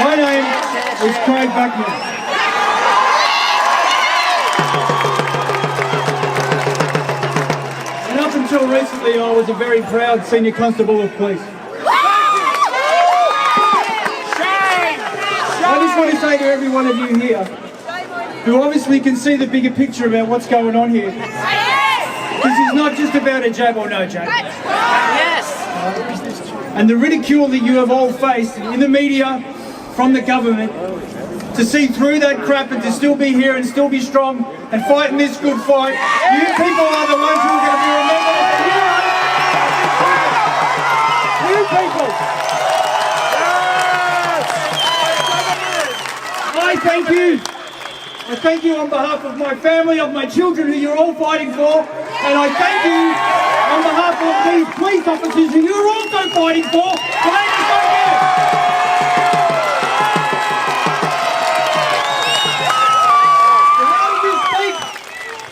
My name is Craig Buckman. And up until recently, I was a very proud Senior Constable of Police. I just want to say to every one of you here, who obviously can see the bigger picture about what's going on here, this is not just about a jab or no jab. And the ridicule that you have all faced in the media, from the government, to see through that crap and to still be here and still be strong and fighting this good fight, you people are the ones who are going to be remembered as the heroes. You people. I thank you. I thank you on behalf of my family, of my children who you're all fighting for, and I thank you on behalf of these police officers who you're also fighting for. Today is so good.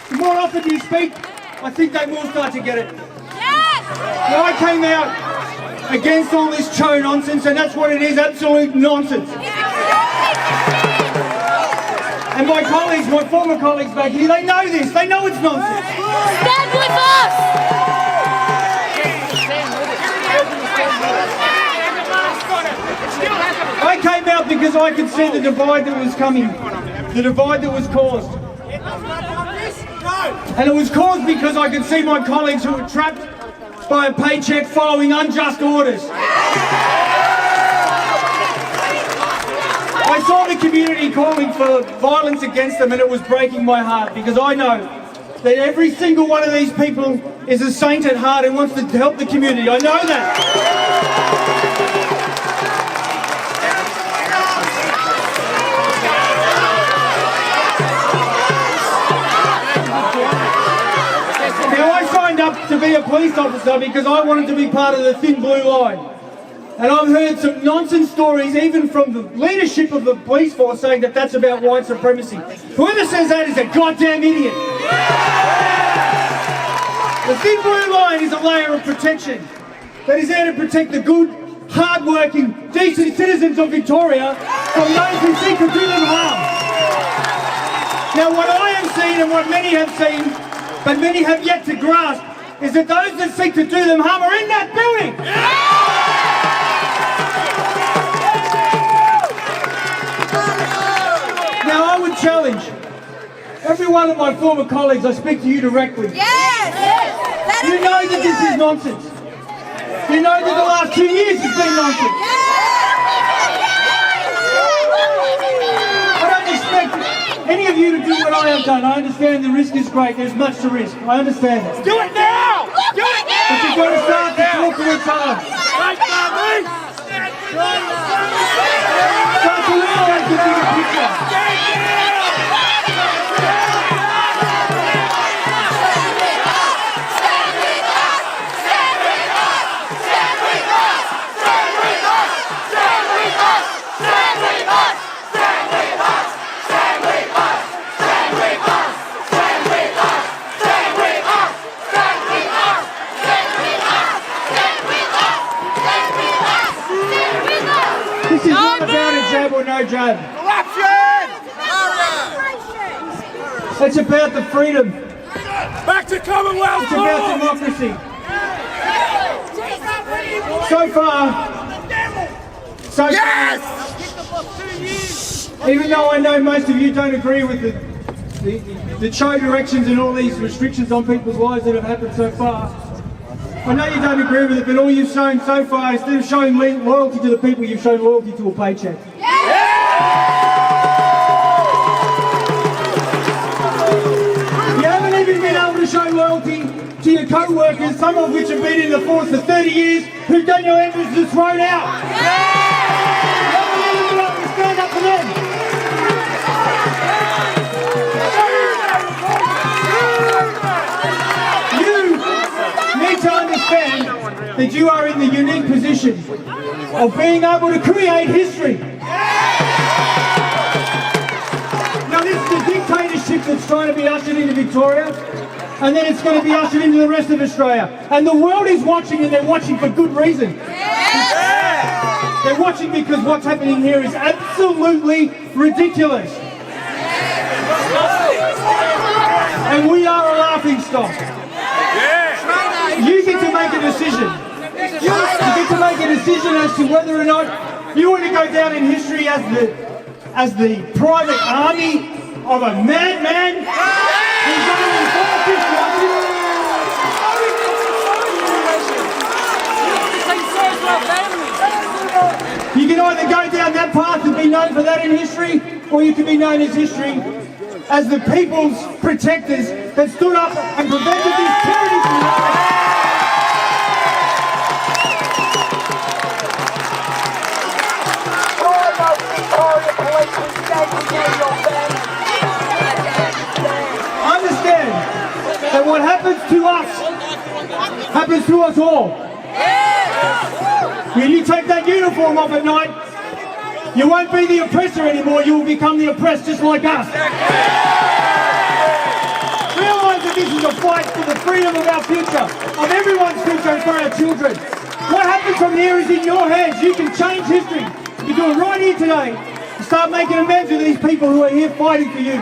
The more often you speak, I think they will start to get it. Now, I came out against all this Cho nonsense, and that's what it is, absolute nonsense. And my colleagues, my former colleagues back here, they know this. They know it's nonsense. Stand with us! I came out because I could see the divide that was coming, the divide that was caused. And it was caused because I could see my colleagues who were trapped by a paycheck following unjust orders. I saw the community calling for violence against them, and it was breaking my heart, because I know that every single one of these people is a saint at heart and wants to help the community. I know that. Now, I signed up to be a police officer because I wanted to be part of the thin blue line. And I've heard some nonsense stories, even from the leadership of the police force, saying that that's about white supremacy. Whoever says that is a goddamn idiot. The thin blue line is a layer of protection that is there to protect the good, hard-working, decent citizens of Victoria from those who seek to do them harm. Now, what I have seen and what many have seen, but many have yet to grasp, is that those that seek to do them harm are in that building. Now, I would challenge every one of my former colleagues. I speak to you directly. Yes! You know that this is nonsense. You know that the last 2 years has been nonsense. I don't expect any of you to do what I have done. I understand the risk is great. There's much to risk. I understand that. Do it now! Do it now! But you've got to start to talk to each other. Start to realise the bigger picture. This is not about a jab or no jab. It's about the freedom. Back to Commonwealth! It's about democracy. So far, even though I know most of you don't agree with the Cho directions and all these restrictions on people's lives that have happened so far, I know you don't agree with it, but all you've shown so far, instead of showing loyalty to the people, you've shown loyalty to a paycheck. You haven't even been able to show loyalty to your co-workers, some of which have been in the force for 30 years, who Daniel Andrews has thrown out. You haven't even been able to stand up for them. To understand that you are in the unique position of being able to create history. Now, this is the dictatorship that's trying to be ushered into Victoria, and then it's going to be ushered into the rest of Australia. And the world is watching, and they're watching for good reason. They're watching because what's happening here is absolutely ridiculous. And we are a laughingstock. You get to make a decision. You get to make a decision as to whether or not you want to go down in history as the private army of a madman who's only 4 fish watching. You can either go down that path and be known for that in history, or you can be known as history as the people's protectors that stood up and prevented this tyranny from happening. Understand that what happens to us happens to us all. When you take that uniform off at night, you won't be the oppressor anymore, you will become the oppressed just like us. Realise that this is a fight for the freedom of our future, of everyone's future and for our children. What happens from here is in your hands. You can change history. You do it right here today. Start making amends with these people who are here fighting for you.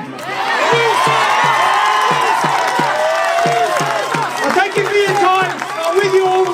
I thank you for your time. I'm with you all.